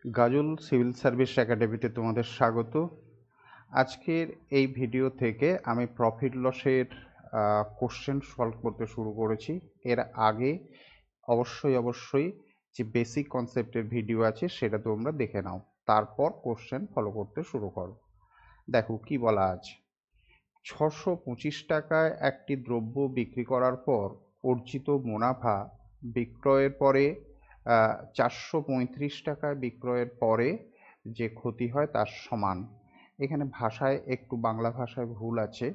গাজল civil service একাডেমিতে তোমাদের স্বাগত। আজকের এই ভিডিও থেকে আমি প্রফিট লসের কোশ্চেন সলভ করতে শুরু করেছি। এর আগে অবশ্যই যে বেসিক কনসেপ্টের ভিডিও আছে সেটা তোমরা দেখে নাও, তারপর কোশ্চেন ফলো করতে শুরু করো। দেখো কি বলা আছে। 625 টাকায় একটি দ্রব্য বিক্রি করার পর অর্জিত মুনাফা বিক্রয়ের পরে 435 টাকায় বিক্রয়ের পরে যে ক্ষতি হয় তার সমান। এখানে ভাষায় একটু বাংলা ভাষায় ভুল আছে।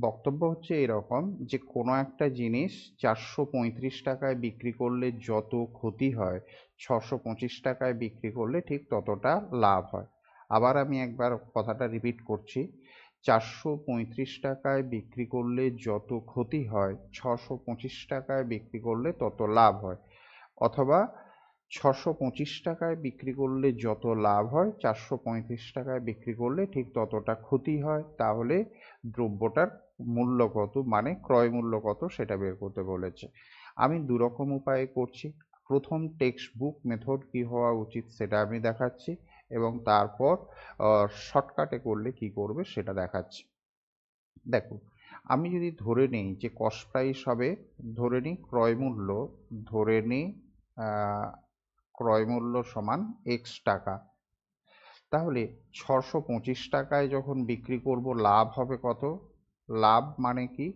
বক্তব্য হচ্ছে এরকম যে কোনো একটা জিনিস 435 টাকায় বিক্রি করলে যত ক্ষতি হয়, 625 টাকায় বিক্রি করলে ঠিক ততটা লাভ হয়। আবার আমি একবার কথাটা রিপিট করছি। 435 টাকায় বিক্রি করলে যত ক্ষতি হয়, 625 টাকায় বিক্রি করলে তত লাভ হয়। অথবা 625 টাকায় বিক্রি করলে যত লাভ হয়, 435 টাকায় বিক্রি করলে ঠিক ততটা ক্ষতি হয়। তাহলে দ্রব্যটার মূল্য কত, মানে ক্রয় মূল্য কত, সেটা বের করতে বলেছে। আমি দুরকম উপায়ে করছি। প্রথম টেক্সট বুক মেথড কি হওয়া উচিত সেটা আমি দেখাচ্ছি, এবং তারপর শর্টকাটে করলে কি করবে সেটা দেখাচ্ছি। দেখো, আমি যদি ধরে নিই যে কস্ট প্রাইস হবে, ধরে নিই ক্রয় মূল্য, ধরে নিই ক্রয় মূল্য সমান এক্স টাকা। তাহলে 625 টাকায় যখন বিক্রি করব লাভ হবে কত? লাভ মানে কি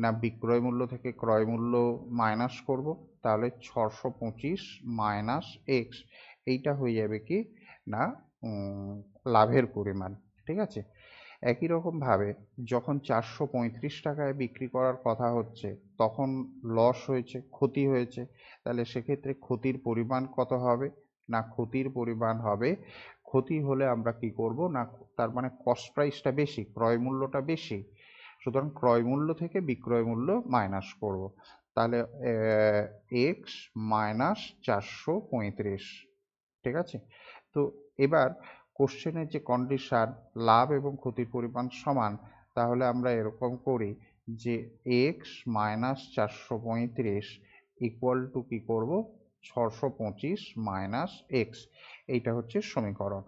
না, বিক্রয় মূল্য থেকে ক্রয় মূল্য মাইনাস করব, তাহলে 625 মাইনাস এক্স, এইটা হয়ে যাবে কি না লাভের পরিমাণ। ঠিক আছে। একই রকমভাবে যখন 435 টাকায় বিক্রি করার কথা হচ্ছে তখন লস হয়েছে, ক্ষতি হয়েছে, তাহলে সেক্ষেত্রে ক্ষতির পরিমাণ কত হবে না, ক্ষতির পরিমাণ হবে, ক্ষতি হলে আমরা কি করব না, তার মানে কস্ট প্রাইসটা বেশি, ক্রয় মূল্যটা বেশি, সুতরাং ক্রয় মূল্য থেকে বিক্রয় মূল্য মাইনাস করব। তাহলে এক্স মাইনাস 435। ঠিক আছে। তো এবার কোশ্চেনের যে কন্ডিশন লাভ এবং ক্ষতির পরিমাণ সমান, তাহলে আমরা এরকম করি যে এক্স মাইনাস 435 ইকুয়াল টু কি করব, 625 মাইনাস এক্স। এইটা হচ্ছে সমীকরণ।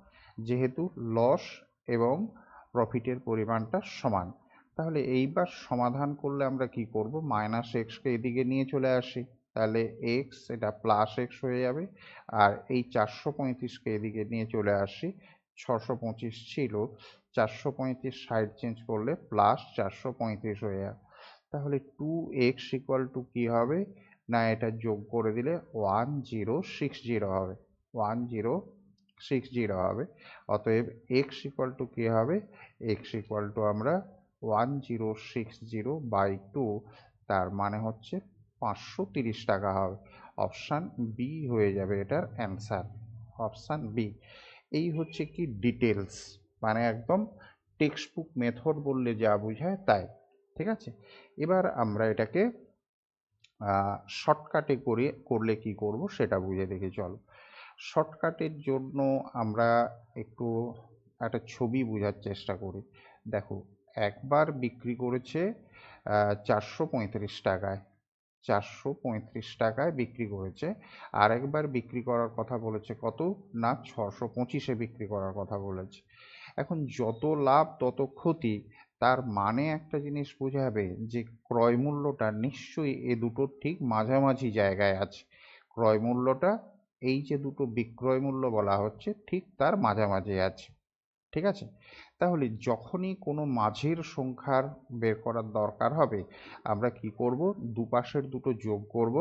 যেহেতু লস এবং প্রফিটের পরিমাণটা সমান, তাহলে এইবার সমাধান করলে আমরা কি করব, মাইনাস এক্সকে এদিকে নিয়ে চলে আসি, তাহলে এক্স এটা প্লাস এক্স হয়ে যাবে। আর এই 435কে এদিকে নিয়ে চলে আসি, 625 ছিল, 435 সাইড চেঞ্জ করলে প্লাস 435 হয়ে যাবে। তাহলে 2x ইকুয়াল টু কী হবে না, এটা যোগ করে দিলে 1060 হবে, 1060 হবে। অতএব x ইকুয়াল টু কী হবে, x ইকুয়াল টু আমরা 1060/2, তার মানে হচ্ছে 530 টাকা হবে। অপশান বি হয়ে যাবে এটার অ্যান্সার, অপশান বি। এই হচ্ছে কি ডিটেলস, মানে একদম টেক্সট বুক মেথড বললে যা বোঝায় তাই। ঠিক আছে। এবার আমরা এটাকে শর্টকাটে করলে কি করব সেটা বুঝে দেখে চলো। শর্টকাটের জন্য আমরা একটু একটা ছবি বোঝার চেষ্টা করি। দেখো, একবার বিক্রি করেছে 435 টাকায়, 435 টাকায় বিক্রি করেছে। আর একবার বিক্রি করার কথা বলেছে কত না, 625-এ বিক্রি করার কথা বলেছে। এখন যত লাভ তত ক্ষতি, তার মানে একটা জিনিস বোঝাবে যে ক্রয় মূল্যটা নিশ্চয়ই এ দুটোর ঠিক মাঝামাঝি জায়গায় আছে। ক্রয় মূল্যটা, এই যে দুটো বিক্রয় মূল্য বলা হচ্ছে, ঠিক তার মাঝামাঝি আছে। ঠিক আছে। তাহলে যখনই কোনো মাঝের সংখ্যার বের করার দরকার হবে, আমরা কি করব, দুপাশের দুটো যোগ করব,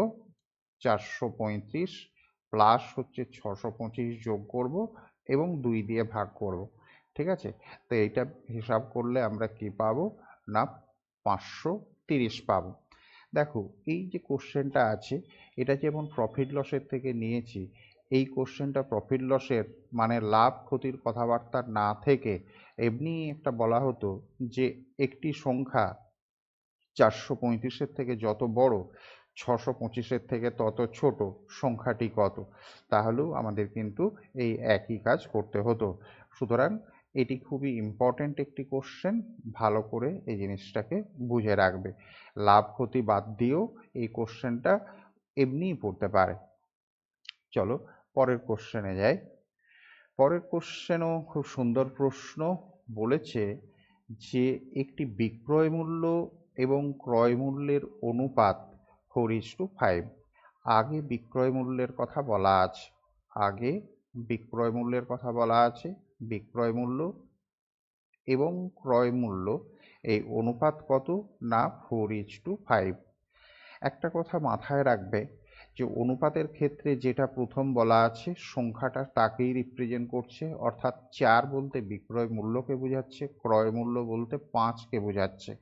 435 প্লাস হচ্ছে 625 যোগ করব এবং 2 দিয়ে ভাগ করব। ঠিক আছে। তো এইটা হিসাব করলে আমরা কি পাবো না, 530 পাবো। দেখো, এই যে কোশ্চেনটা আছে এটা যেমন প্রফিট লসের থেকে নিয়েছি, এই কোশ্চেনটা প্রফিট লসের মানে লাভ ক্ষতির কথাবার্তা না থেকে এমনি একটা বলা হতো যে একটি সংখ্যা 435-এর থেকে যত বড়, 625-এর থেকে তত ছোট, সংখ্যাটি কত, তাহলেও আমাদের কিন্তু এই একই কাজ করতে হতো। সুতরাং এটি খুবই ইম্পর্ট্যান্ট একটি কোশ্চেন, ভালো করে এই জিনিসটাকে বুঝে রাখবে। লাভ ক্ষতি বাদ দিয়েও এই কোশ্চেনটা এমনিই পড়তে পারে। চলো পরের কোশ্চেনে যাই। পরের কোশ্চেনও খুব সুন্দর প্রশ্ন। বলেছে যে একটি বিক্রয় মূল্য এবং ক্রয় মূল্যের অনুপাত 4:5। আগে বিক্রয় মূল্যের কথা বলা আছে, আগে বিক্রয় মূল্যের কথা বলা আছে। বিক্রয় মূল্য এবং ক্রয় মূল্য এই অনুপাত কত? না 4:5। একটা কথা মাথায় রাখবে যে অনুপাতের ক্ষেত্রে যেটা প্রথম বলা আছে সংখ্যাটা তাকেই রিপ্রেজেন্ট করছে, অর্থাৎ 4 বলতে বিক্রয় মূল্যকে বোঝাচ্ছে, ক্রয় মূল্য বলতে 5কে বোঝাচ্ছে।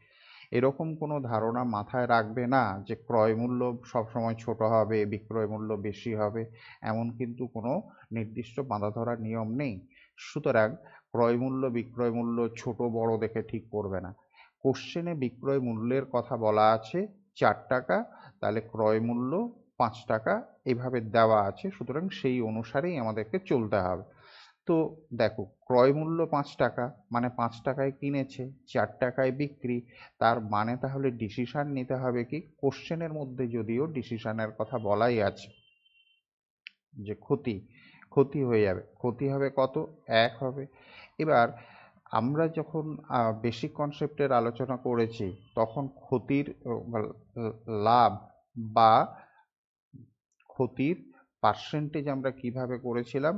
এরকম কোনো ধারণা মাথায় রাখবে না যে ক্রয় মূল্য সবসময় ছোট হবে, বিক্রয় মূল্য বেশি হবে, এমন কিন্তু কোনো নির্দিষ্ট বাঁধা ধরা নিয়ম নেই। সুতরাং ক্রয় মূল্য বিক্রয় মূল্য ছোট বড় দেখে ঠিক করবে না। কোশ্চেনে বিক্রয় মূল্যের কথা বলা আছে 4 টাকা, তাহলে ক্রয় মূল্য 5 টাকা এভাবে দেওয়া আছে, সুতরাং সেই অনুসারেই আমাদেরকে চলতে হবে। তো দেখো ক্রয় মূল্য 5 টাকা মানে 5 টাকায় কিনেছে, 4 টাকায় বিক্রি। তার মানে তাহলে ডিসিশন নিতে হবে কি, কোশ্চেনের মধ্যে যদিও ডিসিশনের কথা বলাই আছে যে ক্ষতি, ক্ষতি হয়ে যাবে, ক্ষতি হবে কত? 1 হবে। এবার আমরা যখন বেসিক কনসেপ্টের আলোচনা করেছি তখন ক্ষতির লাভ বা ক্ষতির পার্সেন্টেজ আমরা কিভাবে করেছিলাম,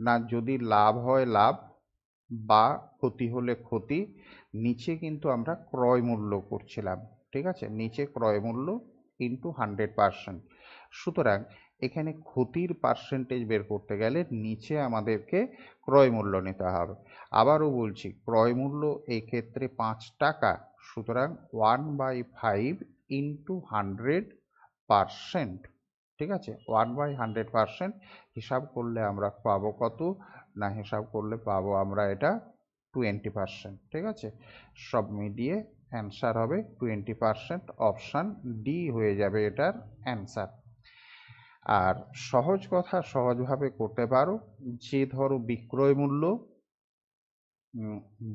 না যদি লাভ হয় লাভ বা ক্ষতি হলে ক্ষতি, নিচে কিন্তু আমরা ক্রয় মূল্য করছিলাম। ঠিক আছে, নিচে ক্রয় মূল্য ইন্টু 100%। সুতরাং এখানে ক্ষতির পার্সেন্টেজ বের করতে গেলে নিচে আমাদেরকে ক্রয় মূল্য নিতে হবে। আবারও বলছি ক্রয় মূল্য এই ক্ষেত্রে 5 টাকা, সুতরাং 1/5 ইন্টু 100%। ঠিক আছে, 1/100% হিসাব করলে আমরা পাবো কত? না হিসাব করলে পাবো আমরা এটা 20%। ঠিক আছে, সব মিলিয়ে অ্যান্সার হবে 20%। অপশান ডি হয়ে যাবে এটার অ্যান্সার। আর সহজ কথা সহজভাবে করতে পারো, যে ধরো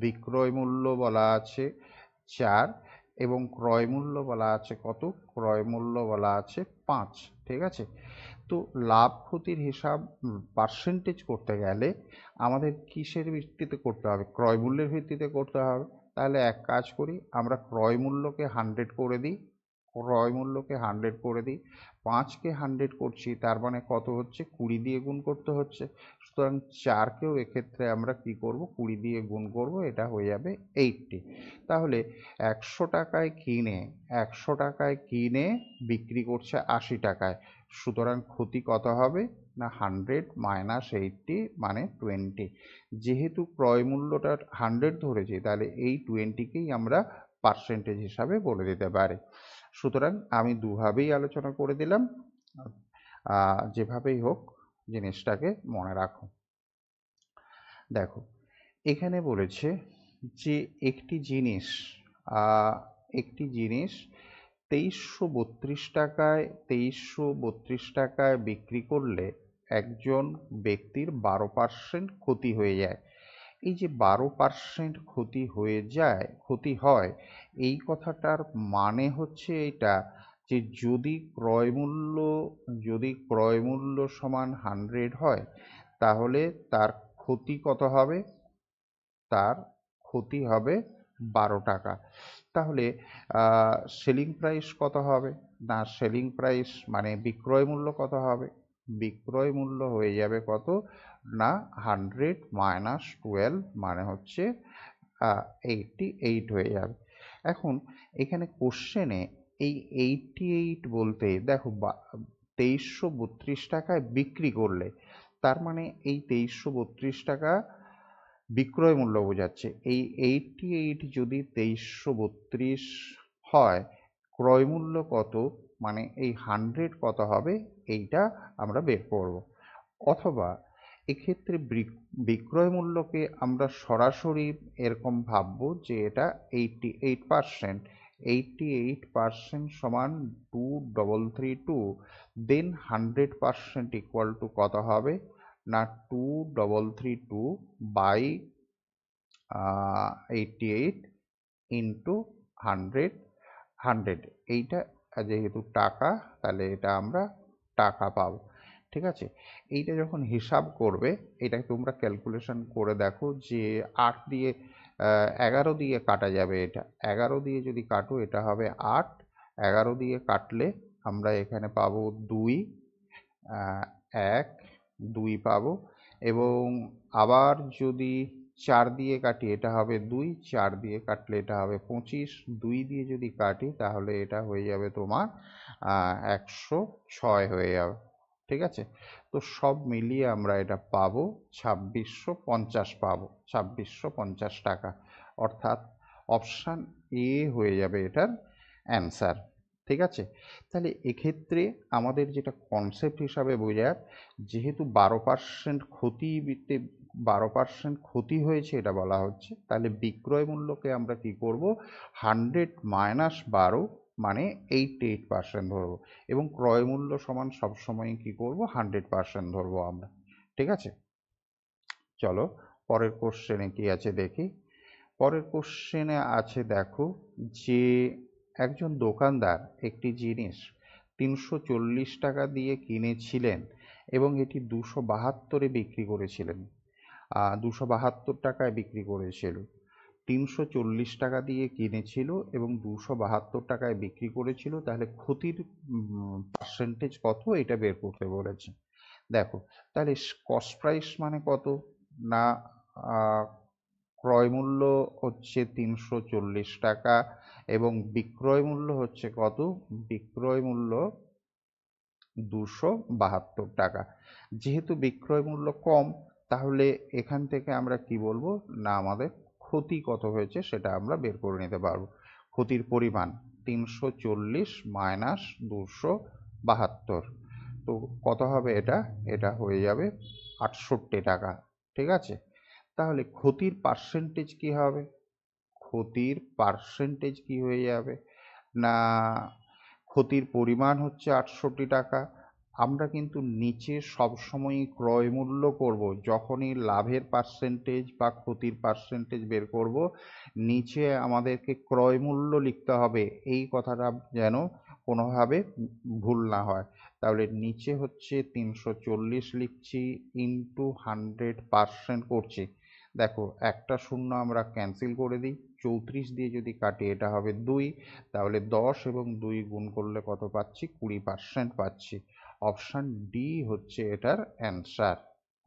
বিক্রয় মূল্য বলা আছে 4 এবং ক্রয় মূল্য বলা আছে কত? ক্রয় মূল্য বলা আছে 5। ঠিক আছে, তো লাভ ক্ষতির হিসাব পার্সেন্টেজ করতে গেলে আমাদের কিসের ভিত্তিতে করতে হবে? ক্রয় মূল্যের ভিত্তিতে করতে হবে। তাহলে এক কাজ করি, আমরা ক্রয় মূল্যকে 100 করে দিই, ক্রয় মূল্যকে 100 করে দিই। 5কে 100 করছি, তার মানে কত হচ্ছে? 20 দিয়ে গুণ করতে হচ্ছে। সুতরাং 4কেও এক্ষেত্রে আমরা কি করব? 20 দিয়ে গুণ করব, এটা হয়ে যাবে 80। তাহলে 100 টাকায় কিনে 100 টাকায় কিনে বিক্রি করছে 80 টাকায়, সুতরাং ক্ষতি কত হবে? না 100 মাইনাস 80 মানে 20। যেহেতু ক্রয় মূল্যটা 100 ধরেছি, তাহলে এই 20কেই আমরা পার্সেন্টেজ হিসাবে বলে দিতে পারি। সুতরাং আমি দুভাবেই আলোচনা করে দিলাম, যেভাবেই হোক জিনিসটাকে মনে রাখো। দেখো এখানে বলেছে যে একটি জিনিস 2332 টাকায় বিক্রি করলে একজন ব্যক্তির 12% ক্ষতি হয়ে যায়। এই যে 12% ক্ষতি হয়, এই কথাটার মানে হচ্ছে এটা যে যদি ক্রয় মূল্য সমান 100 হয়, তাহলে তার ক্ষতি কত হবে? তার ক্ষতি হবে 12 টাকা। তাহলে সেলিং প্রাইস কত হবে? না সেলিং প্রাইস মানে বিক্রয় মূল্য কত হবে? বিক্রয় মূল্য হয়ে যাবে কত? না 100 মাইনাস 12 মানে হচ্ছে 88 হয়ে যাবে। এখন এখানে কোশ্চেনে এই 88 বলতে দেখো 2332 টাকায় বিক্রি করলে, তার মানে এই 2332 টাকা বিক্রয় মূল্য বোঝাচ্ছে। এই 88 যদি 2332 হয়, ক্রয় মূল্য কত মানে এই 100 কত হবে, এইটা আমরা বের করব। অথবা এক্ষেত্রে বিক্রয় মূল্যকে আমরা সরাসরি এরকম ভাববো যে এটা 88%, 88% সমান 2332, দেন 100% ইকুয়াল টু কত হবে? না 2332 বাই 88 ইন্টু 100। এইটা যেহেতু টাকা, তাহলে এটা আমরা টাকা পাবো। ঠিক আছে। এইটা যখন হিসাব করবে, এটা তোমরা ক্যালকুলেশন করে দেখো যে 8 দিয়ে 11 দিয়ে কাটা যাবে। এটা 11 দিয়ে যদি কাটো এটা হবে 8, 11 দিয়ে কাটলে আমরা এখানে পাবো 2, 1, 2 পাবো। এবং আবার যদি 4 দিয়ে কাটি এটা হবে 2, 4 দিয়ে কাটলে এটা হবে 25, 2 দিয়ে যদি কাটি তাহলে এটা হয়ে যাবে তোমার 106 হয়ে যাবে। ঠিক আছে। তো সব মিলিয়ে আমরা এটা পাবো 2650 পাবো, 2650 টাকা। অর্থাৎ অপশান এ হয়ে যাবে এটার অ্যান্সার। ঠিক আছে। তাহলে এক্ষেত্রে আমাদের যেটা কনসেপ্ট হিসাবে বোঝার, যেহেতু 12% ক্ষতিতে 12% ক্ষতি হয়েছে এটা বলা হচ্ছে, তাহলে বিক্রয় মূল্যকে আমরা কি করব, 100 মাইনাস 12 মানে 88% ধরবো, এবং ক্রয় মূল্য সমান সবসময় কি করব, 100% ধরবো আমরা। ঠিক আছে। চলো পরের কোশ্চেনে কি আছে দেখি। পরের কোশ্চেনে আছে দেখো যে একজন দোকানদার একটি জিনিস 340 টাকা দিয়ে কিনেছিলেন এবং এটি 272-এ বিক্রি করেছিলেন। 272 টাকায় বিক্রি করেছিল। 340 টাকা দিয়ে কিনেছিল এবং 272 টাকায় বিক্রি করেছিল। তাহলে ক্ষতির পার্সেন্টেজ কত এটা বের করতে বলেছে। দেখো, তাহলে কস্ট প্রাইস মানে কত না, ক্রয় মূল্য হচ্ছে 340 টাকা এবং বিক্রয় মূল্য হচ্ছে কত, বিক্রয় মূল্য 272 টাকা। যেহেতু বিক্রয় মূল্য কম, তাহলে এখান থেকে আমরা কি বলবো না, আমাদের ক্ষতি কত হয়েছে সেটা আমরা বের করে নিতে পারবো। ক্ষতির পরিমাণ 340 মাইনাস 272, তো কত হবে এটা, এটা হয়ে যাবে 68 টাকা। ঠিক আছে। তাহলে ক্ষতির পার্সেন্টেজ কি হবে, ক্ষতির পার্সেন্টেজ কি হয়ে যাবে না, ক্ষতির পরিমাণ হচ্ছে 68 টাকা। আমরা কিন্তু নিচে সবসময়ই ক্রয় মূল্য করব, যখনই লাভের পার্সেন্টেজ বা ক্ষতির পার্সেন্টেজ বের করব নিচে আমাদেরকে ক্রয় মূল্য লিখতে হবে, এই কথাটা যেন কোনোভাবে ভুল না হয়। তাহলে নিচে হচ্ছে 340 লিখছি, ইন্টু 100% করছি। দেখো একটা শূন্য আমরা ক্যান্সেল করে দিই, 34 দিয়ে যদি কাটি এটা হবে 2, তাহলে 10 এবং 2 গুণ করলে কত পাচ্ছি, 20% পাচ্ছি। অপশান ডি হচ্ছে এটার অ্যান্সার।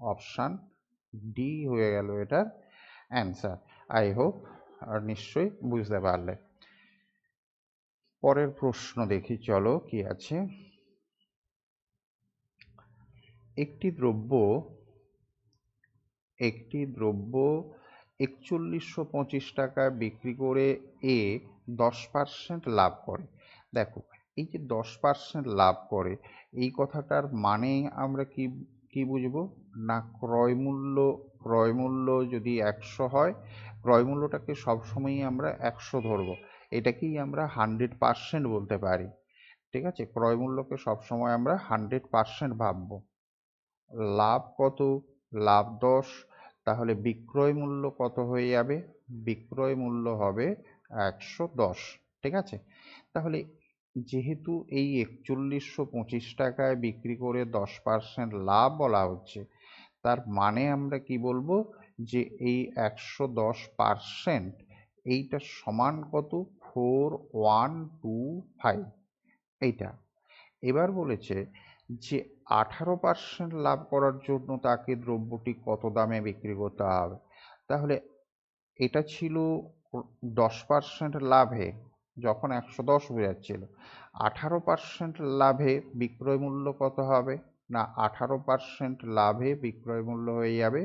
অপশান ডি হয়ে গেল এটার অ্যান্সার। আই হোপ আর নিশ্চয়ই বুঝতে পারলে। পরের প্রশ্ন দেখি, চলো কি আছে। একটি দ্রব্য 4125 টাকায় বিক্রি করে এ 10% লাভ করে। দেখো, এই যে 10% লাভ করে, এই কথাটার মানে আমরা কি কি বুঝবো না, ক্রয় মূল্য যদি 100 হয়, ক্রয় মূল্যটাকে সবসময়ই আমরা 100 ধরবো। এটাকেই আমরা 100% বলতে পারি। ঠিক আছে। ক্রয় মূল্যকে সবসময় আমরা 100% ভাববো। লাভ কত, লাভ 10, তাহলে বিক্রয় মূল্য কত হয়ে যাবে, বিক্রয় মূল্য হবে 110। ঠিক আছে। তাহলে যেহেতু এই 4125 টাকায় বিক্রি করে 10% লাভ বলা হচ্ছে, তার মানে আমরা কি বলবো যে এই 110% এইটা সমান কত, 4125 এইটা। এবার বলেছে যে 18% লাভ করার জন্য তাকে দ্রব্যটি কত দামে বিক্রি করতে হবে। তাহলে এটা ছিল 10% লাভে, যখন 110 বোঝাচ্ছিল। 18% লাভে বিক্রয় মূল্য কত হবে না, 18% লাভে বিক্রয় মূল্য হয়ে যাবে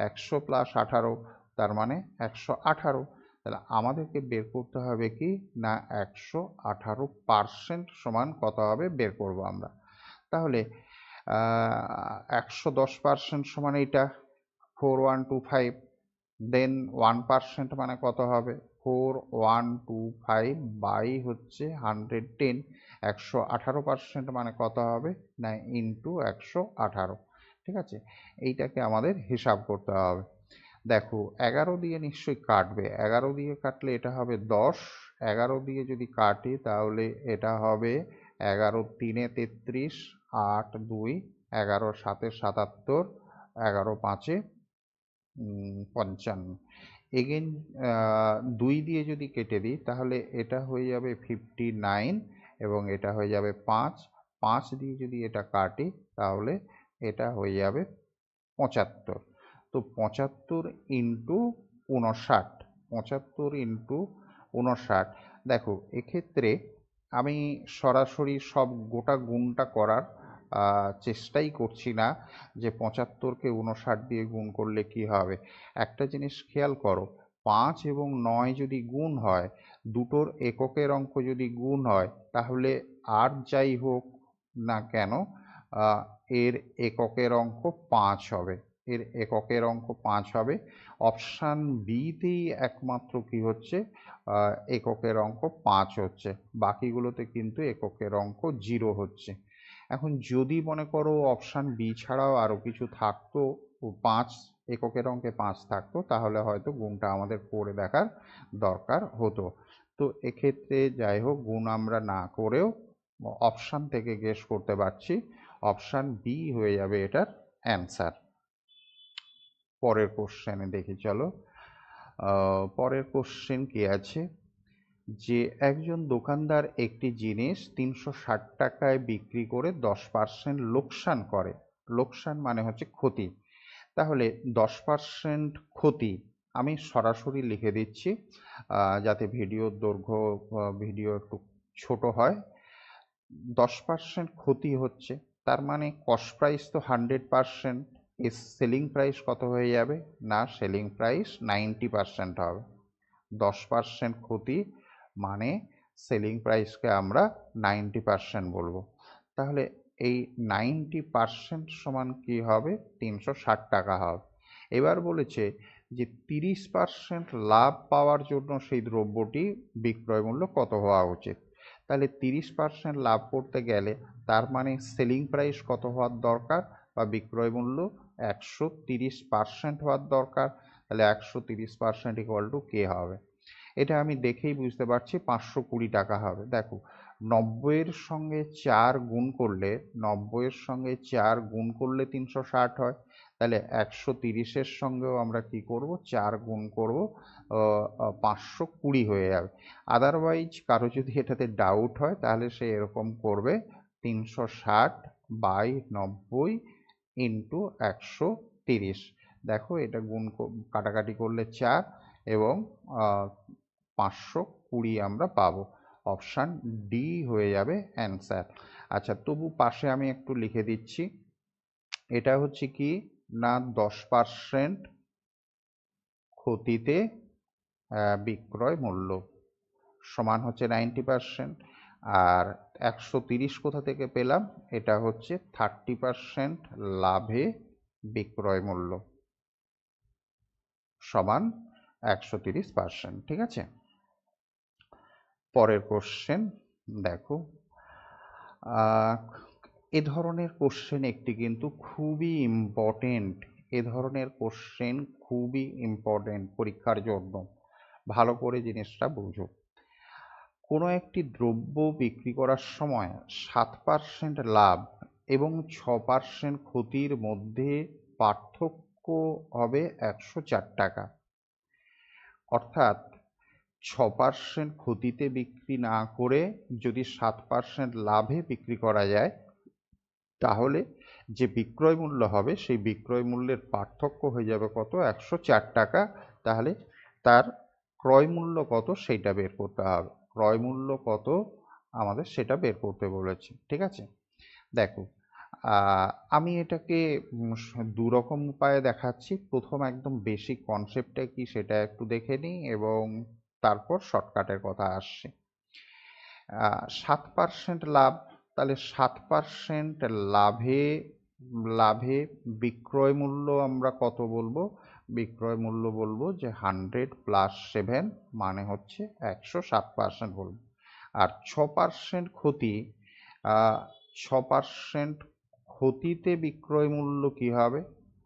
100 প্লাস 18, তার মানে 118। তাহলে আমাদেরকে বের করতে হবে কি না, 118% সমান কত হবে বের করব আমরা। তাহলে 110% সমান এইটা 4125, দেন 1% মানে কত হবে, 4125 বাই হচ্ছে 110, 118% মানে কত হবে না, ইন্টু 118। ঠিক আছে। এইটাকে আমাদের হিসাব করতে হবে। দেখো 11 দিয়ে নিশ্চয়ই কাটবে, 11 দিয়ে কাটলে এটা হবে 10, 11 দিয়ে যদি কাটি তাহলে এটা হবে 11 3 33, 8 2 11 7 77, 11 5 55। এগেন 2 দিয়ে যদি কেটে দিই তাহলে এটা হয়ে যাবে 59 এবং এটা হয়ে যাবে 5। 5 দিয়ে যদি এটা কাটি তাহলে এটা হয়ে যাবে 75। তো 75 ইন্টু 59, 75 ইন্টু 59। দেখো এক্ষেত্রে আমি সরাসরি সব গোটা গুণটা করার চেষ্টাই করছি না যে 75কে 59 দিয়ে গুণ করলে কি হবে। একটা জিনিস খেয়াল করো, 5 এবং 9 যদি গুণ হয়, দুটোর এককের অঙ্ক যদি গুণ হয়, তাহলে আর যাই হোক না কেন এর এককের অঙ্ক 5 হবে। এর এককের অঙ্ক 5 হবে। অপশান বিতেই একমাত্র কি হচ্ছে, এককের অঙ্ক 5 হচ্ছে, বাকিগুলোতে কিন্তু এককের অঙ্ক 0 হচ্ছে। এখন যদি মনে করো অপশান বি ছাড়াও আরও কিছু থাকতো, 5 এককের অঙ্কে 5 থাকতো, তাহলে হয়তো গুণটা আমাদের করে দেখার দরকার হতো। তো এক্ষেত্রে যাই হোক, গুণ আমরা না করেও অপশান থেকে গেস করতে পারছি, অপশান বি হয়ে যাবে এটার অ্যান্সার। পরের কোশ্চেনে দেখি চলো। পরের কোশ্চেন কি আছে, যে একজন দোকানদার একটি জিনিস 360 টাকায় বিক্রি করে 10% লোকসান করে। লোকসান মানে হচ্ছে ক্ষতি। তাহলে 10% ক্ষতি আমি সরাসরি লিখে দিচ্ছি যাতে ভিডিওর দৈর্ঘ্য ভিডিও একটু ছোট হয়। 10% ক্ষতি হচ্ছে, তার মানে কস্ট প্রাইস তো 100%, এর সেলিং প্রাইস কত হয়ে যাবে না, সেলিং প্রাইস 90% হবে। 10% ক্ষতি মানে সেলিং প্রাইসকে আমরা 90% বলবো। তাহলে এই 90% সমান কি হবে, 360 টাকা হবে। এবার বলেছে যে 30% লাভ পাওয়ার জন্য সেই দ্রব্যটি বিক্রয় মূল্য কত হওয়া উচিত। তাহলে 30% লাভ করতে গেলে তার মানে সেলিং প্রাইস কত হওয়ার দরকার, বা বিক্রয় মূল্য 130% হওয়ার দরকার। তাহলে 130% ইকুয়াল টু কে হবে। এটা আমি দেখেই বুঝতে পারছি 520 টাকা হবে। দেখো 90-এর সঙ্গে 4 গুণ করলে, 90-এর সঙ্গে 4 গুণ করলে 360 হয়। তাহলে 130-এর সঙ্গেও আমরা কি করব, 4 গুণ করব, 520 হয়ে যাবে। আদারওয়াইজ কারো যদি এটাতে ডাউট হয় তাহলে সে এরকম করবে, 360 বাই 90 ইন্টু 130। দেখো এটা গুণ কাটাকাটি করলে 4 এবং 520 আমরা পাবো। অপশান ডি হয়ে যাবে অ্যান্সার। আচ্ছা, তবু পাশে আমি একটু লিখে দিচ্ছি, এটা হচ্ছে কি না 10% ক্ষতিতে বিক্রয় মূল্য সমান হচ্ছে 90%। আর 130 কোথা থেকে পেলাম, এটা হচ্ছে 30% লাভে বিক্রয় মূল্য সমান 130%। ঠিক আছে, পরের কোশ্চেন দেখো। এ ধরনের কোশ্চেন একটি কিন্তু খুবই ইম্পর্টেন্ট, এ ধরনের কোশ্চেন খুবই ইম্পর্টেন্ট পরীক্ষার জন্য, ভালো করে জিনিসটা বুঝো। কোনো একটি দ্রব্য বিক্রি করার সময় 7% লাভ এবং 6% ক্ষতির মধ্যে পার্থক্য হবে 104 টাকা। অর্থাৎ 6% ক্ষতিতে বিক্রি না করে যদি 7% লাভে বিক্রি করা যায়, তাহলে যে বিক্রয় মূল্য হবে সেই বিক্রয় মূল্যের পার্থক্য হয়ে যাবে কত, 104 টাকা। তাহলে তার ক্রয় মূল্য কত সেইটা বের করতে হবে, ক্রয় মূল্য কত আমাদের সেটা বের করতে বলেছে। ঠিক আছে, দেখো আমি এটাকে দুরকম উপায়ে দেখাচ্ছি। প্রথম একদম বেসিক কনসেপ্টটা কি সেটা একটু দেখে নিই এবং তারপর শর্টকাটের কথা আসছে। 7% লাভ, তাহলে 7% লাভে বিক্রয় মূল্য আমরা কত বলবো, বিক্রয় মূল্য বলবো যে 100 + 7 মানে হচ্ছে 107% বলবো। আর 6% ক্ষতি, 6% ক্ষতিতে বিক্রয় মূল্য কি হবে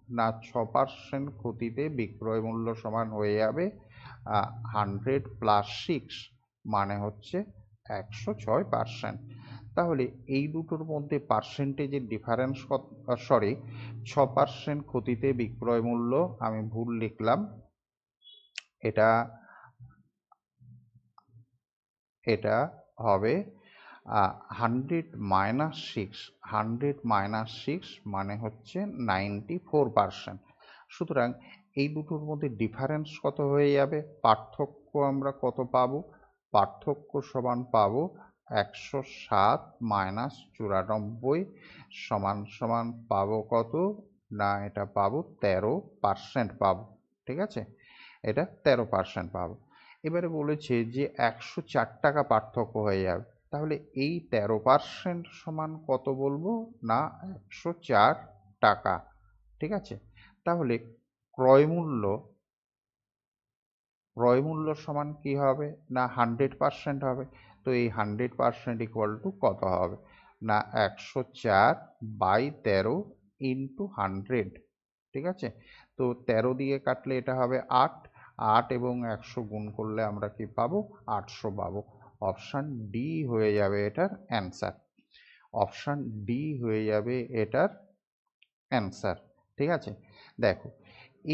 না, 6% ক্ষতিতে বিক্রয় মূল্য সমান হয়ে যাবে 100 + 6 মানে হচ্ছে 106%। তাহলে এই দুটোর মধ্যে পার্সেন্টেজের ডিফারেন্স কত? 6% ক্ষতিতে বিক্রয় মূল্য, আমি ভুল লিখলাম, এটা এটা হবে 100 - 6 মানে হচ্ছে 94%। সুতরাং এই দুটোর মধ্যে ডিফারেন্স কত হয়ে যাবে? পার্থক্য আমরা কত পাবো? পার্থক্য সমান পাবো 107 - 94 সমান সমান পাবো কত না, এটা পাবো 13% পাবো। ঠিক আছে, এটা 13% পাবো। এবারে বলেছে যে 104 টাকা পার্থক্য হয়ে যাবে, তাহলে এই 13% সমান কত বলবো না 104 টাকা। ঠিক আছে, তাহলে ক্রয় মূল্য সমান কি হবে না 100% হবে। তো এই 100% ইকুয়াল টু কত হবে না 104/13 ইন্টু 100। ঠিক আছে, তো 13 দিয়ে কাটলে এটা হবে 8, 8 এবং 100 গুণ করলে আমরা কি পাবো? 800 পাবো। অপশান ডি হয়ে যাবে এটার অ্যান্সার। অপশান ডি হয়ে যাবে এটার অ্যান্সার। ঠিক আছে, দেখো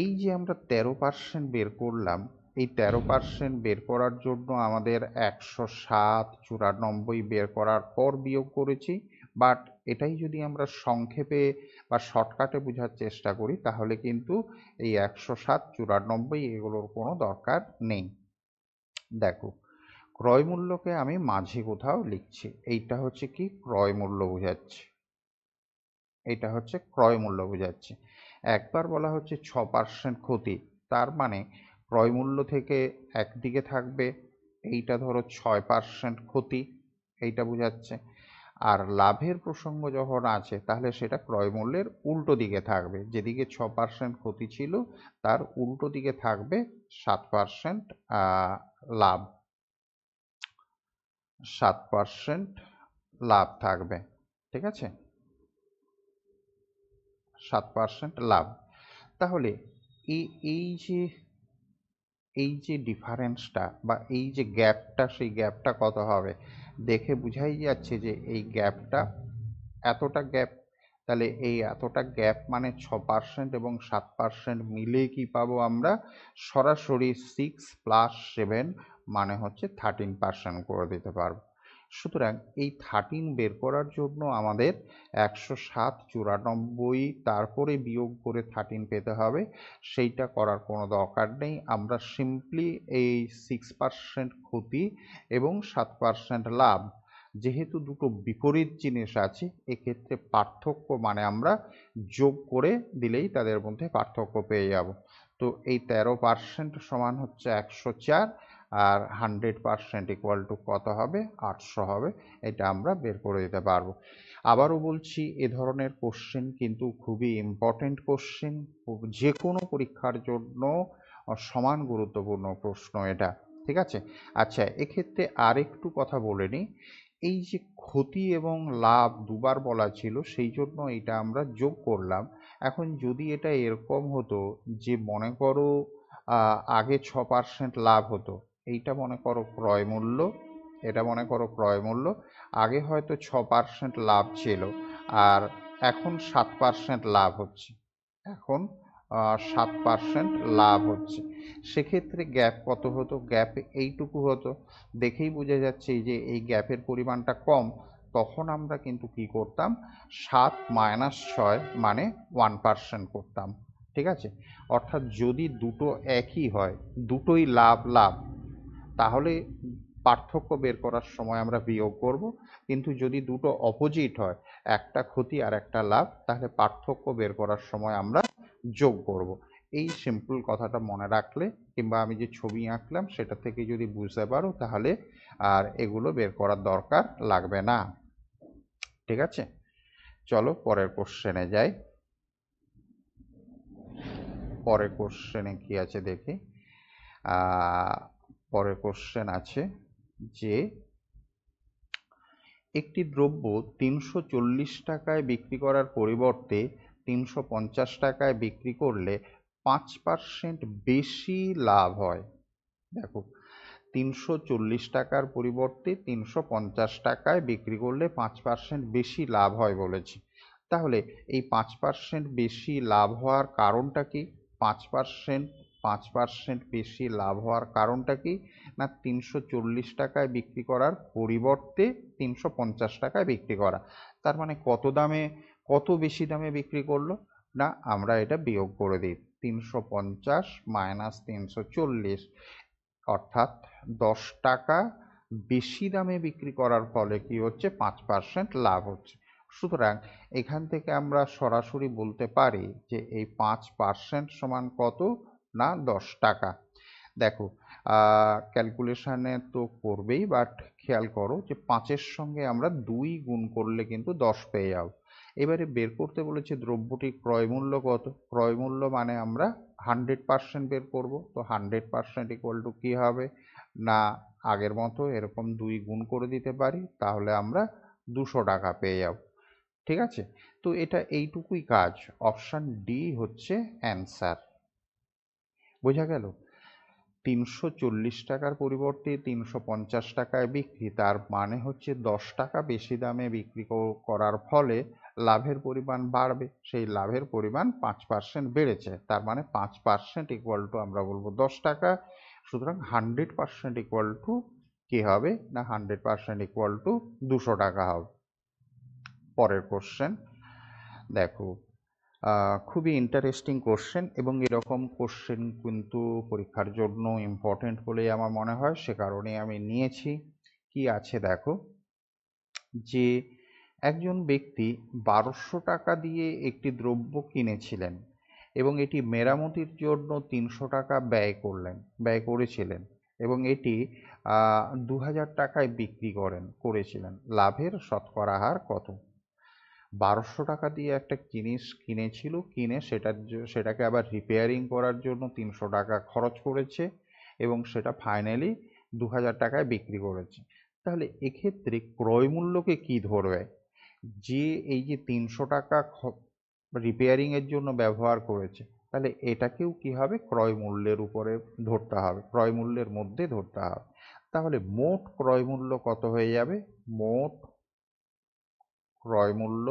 এই যে আমরা 13% বের করলাম, এই 13% বের করার জন্য আমাদের 107, 94 বের করার পর বিয়োগ করেছি। বাট এটাই যদি আমরা সংক্ষেপে বা শর্টকাটে বোঝার চেষ্টা করি তাহলে কিন্তু এই 107, 94 এগুলোর কোনো দরকার নেই। দেখো ক্রয় মূল্যকে আমি মাঝে কোথাও লিখছি, এইটা হচ্ছে কি ক্রয় মূল্য বোঝাচ্ছে, এটা হচ্ছে ক্রয় মূল্য বোঝাচ্ছে। একবার বলা হচ্ছে 6% ক্ষতি, তার মানে ক্রয় মূল্য থেকে একদিকে থাকবে এইটা ধরো 6% ক্ষতি, এইটা বোঝাচ্ছে। আর লাভের প্রসঙ্গ যখন আছে তাহলে সেটা ক্রয় মূল্যের উল্টো দিকে থাকবে, যেদিকে 6% ক্ষতি ছিল তার উল্টো দিকে থাকবে 7% লাভ, 7% লাভ থাকবে। ঠিক আছে, 7% লাভ। তাহলে এই এই যে এই যে ডিফারেন্সটা বা এই যে গ্যাপটা, সেই গ্যাপটা কত হবে? দেখে বোঝাই যাচ্ছে যে এই গ্যাপটা এতটা গ্যাপ। তাহলে এই এতটা গ্যাপ মানে 6% এবং 7% মিলে কি পাবো আমরা? সরাসরি 6 + 7 মানে হচ্ছে 13% করে দিতে পারবো। সুতরাং এই 13 বের করার জন্য আমাদের 107, 94 তারপরে বিয়োগ করে 13 পেতে হবে। সেইটা করার কোনো দরকার নেই, আমরা সিম্পলি এই 6% ক্ষতি এবং 7% লাভ, যেহেতু দুটো বিপরীত জিনিস আছে এক্ষেত্রে পার্থক্য মানে আমরা যোগ করে দিলেই তাদের মধ্যে পার্থক্য পেয়ে যাব। তো এই 13% সমান হচ্ছে 104 আর 100% ইকুয়াল টু কত হবে? 800 হবে। এটা আমরা বের করে দিতে পারবো। আবারও বলছি, এ ধরনের কোশ্চেন কিন্তু খুবই ইম্পর্টেন্ট কোশ্চেন, যে কোনো পরীক্ষার জন্য সমান গুরুত্বপূর্ণ প্রশ্ন এটা। ঠিক আছে, আচ্ছা এক্ষেত্রে আরেকটু কথা বলে নিই। এই যে ক্ষতি এবং লাভ দুবার বলা ছিল সেই জন্য এটা আমরা যোগ করলাম। এখন যদি এটা এরকম হতো যে মনে করো আগে 6% লাভ হতো, এইটা মনে করো ক্রয় মূল্য, এটা মনে করো ক্রয় মূল্য, আগে হয়তো 6% লাভ ছিল আর এখন 7% লাভ হচ্ছে, এখন 7% লাভ হচ্ছে, সেক্ষেত্রে গ্যাপ কত হতো? গ্যাপ এইটুকু হতো। দেখেই বোঝা যাচ্ছে যে এই গ্যাপের পরিমাণটা কম, তখন আমরা কিন্তু কি করতাম? 7 - 6 মানে 1% করতাম। ঠিক আছে, অর্থাৎ যদি দুটো একই হয়, দুটোই লাভ লাভ, তাহলে পার্থক্য বের করার সময় আমরা বিয়োগ করব। কিন্তু যদি দুটো অপোজিট হয়, একটা ক্ষতি আর একটা লাভ, তাহলে পার্থক্য বের করার সময় আমরা যোগ করব। এই সিম্পল কথাটা মনে রাখলে কিংবা আমি যে ছবি আঁকলাম সেটা থেকে যদি বুঝতে পারো তাহলে আর এগুলো বের করার দরকার লাগবে না। ঠিক আছে, চলো পরের কোশ্চেনে যাই। পরের কোশ্চেনে কি আছে দেখি। পরের কোশ্চেন আছে যে একটি দ্রব্য 340 টাকায় বিক্রি করার পরিবর্তে 350 টাকায় বিক্রি করলে 5% বেশি লাভ হয়। দেখো 340 টাকার পরিবর্তে 350 টাকায় বিক্রি করলে 5% বেশি লাভ হয় বলেছি। তাহলে এই 5% বেশি লাভ হওয়ার কারণটা কি? 5% বেশি লাভ হওয়ার কারণটা কি? না 340 টাকায় বিক্রি করার পরিবর্তে 350 টাকায় বিক্রি করা। তার মানে কত বেশি দামে বিক্রি করলো? না আমরা এটা বিয়োগ করে দিই, 350 মাইনাস 340, অর্থাৎ 10 টাকা বেশি দামে বিক্রি করার ফলে কি হচ্ছে? 5% লাভ হচ্ছে। সুতরাং এখান থেকে আমরা সরাসরি বলতে পারি যে এই 5% সমান কত? না 10 টাকা। দেখো ক্যালকুলেশনে তো করবেই, বাট খেয়াল করো যে 5-এর সঙ্গে আমরা 2 গুণ করলে কিন্তু 10 পেয়ে যাবো। এবারে বের করতে বলেছে দ্রব্যটির ক্রয় মূল্য কত। ক্রয় মূল্য মানে আমরা 100% বের করব। তো 100% ইকুয়াল টু কী হবে? না আগের মতো এরকম 2 গুণ করে দিতে পারি, তাহলে আমরা 200 টাকা পেয়ে যাব। ঠিক আছে, তো এটা এইটুকুই কাজ। অপশান ডি হচ্ছে অ্যান্সার। বোঝা গেল? 340 টাকার পরিবর্তে 350 টাকায় বিক্রি, তার মানে হচ্ছে 10 টাকা বেশি দামে বিক্রি করার ফলে লাভের পরিমাণ বাড়বে। সেই লাভের পরিমাণ 5% বেড়েছে, তার মানে 5% ইকুয়াল টু আমরা বলবো 10 টাকা। সুতরাং 100% ইকুয়াল টু কী হবে? না 100% ইকুয়াল টু 200 টাকা হবে। পরের কোশ্চেন দেখো, খুবই ইন্টারেস্টিং কোশ্চেন, এবং এরকম কোশ্চেন কিন্তু পরীক্ষার জন্য ইম্পর্টেন্ট বলেই আমার মনে হয়, সে কারণে আমি নিয়েছি। কি আছে দেখো, যে একজন ব্যক্তি 1200 টাকা দিয়ে একটি দ্রব্য কিনেছিলেন এবং এটি মেরামতির জন্য 300 টাকা ব্যয় করেছিলেন, এবং এটি 2000 টাকায় বিক্রি করেছিলেন। লাভের শতকরা হার কত? 1200 টাকা দিয়ে একটা জিনিস কিনেছিল, কিনে সেটাকে আবার রিপেয়ারিং করার জন্য 300 টাকা খরচ করেছে, এবং সেটা ফাইনালি 2000 টাকায় বিক্রি করেছে। তাহলে এক্ষেত্রে ক্রয় মূল্যকে কি ধরবে? যে এই যে 300 টাকা রিপেয়ারিংয়ের জন্য ব্যবহার করেছে, তাহলে এটাকেও কি হবে? ক্রয় মূল্যের উপরে ধরতে হবে, ক্রয় মূল্যের মধ্যে ধরতে হবে। তাহলে মোট ক্রয় মূল্য কত হয়ে যাবে? মোট ক্রয় মূল্য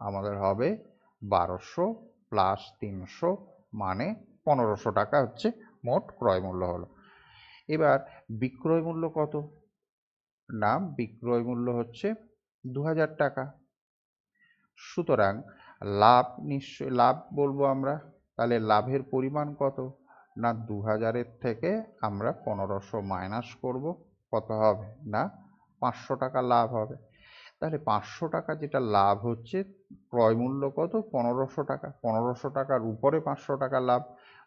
আমাদের হবে 1200 প্লাস 300, মানে 1500 টাকা হচ্ছে মোট ক্রয় মূল্য হলো। এবার বিক্রয় মূল্য কত? না বিক্রয় মূল্য হচ্ছে 2000 টাকা। সুতরাং লাভ বলবো আমরা, তাহলে লাভের পরিমাণ কত? না 2000-এর থেকে আমরা 1500 মাইনাস করব, কত হবে? না 500 টাকা লাভ হবে। তাহলে 500 টাকা যেটা লাভ হচ্ছে, ক্রয় মূল্য কত? 1500 টাকা। 1500 টাকার উপরে 500 টাকা লাভ,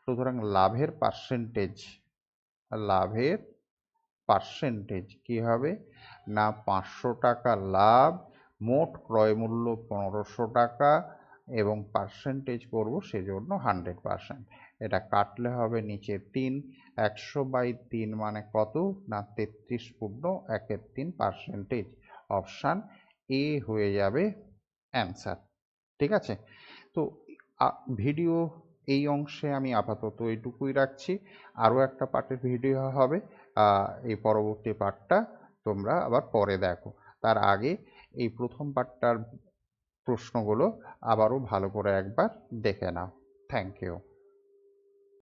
সুতরাং লাভের পার্সেন্টেজ কি হবে? না 500 টাকা লাভ, মোট ক্রয় মূল্য 1500 টাকা, এবং পার্সেন্টেজ করব সেজন্য 100%। এটা কাটলে হবে নিচে 3, 100/3 মানে কত? না 33.13%। অপশান এ হয়ে যাবে অ্যান্সার। ঠিক আছে, তো ভিডিও এই অংশে আমি আপাতত এইটুকুই রাখছি। আরও একটা পার্টের ভিডিও হবে, এই পরবর্তী পার্টটা তোমরা আবার পরে দেখো। তার আগে এই প্রথম পার্টটার প্রশ্নগুলো আবারও ভালো করে একবার দেখে নাও। Thank you.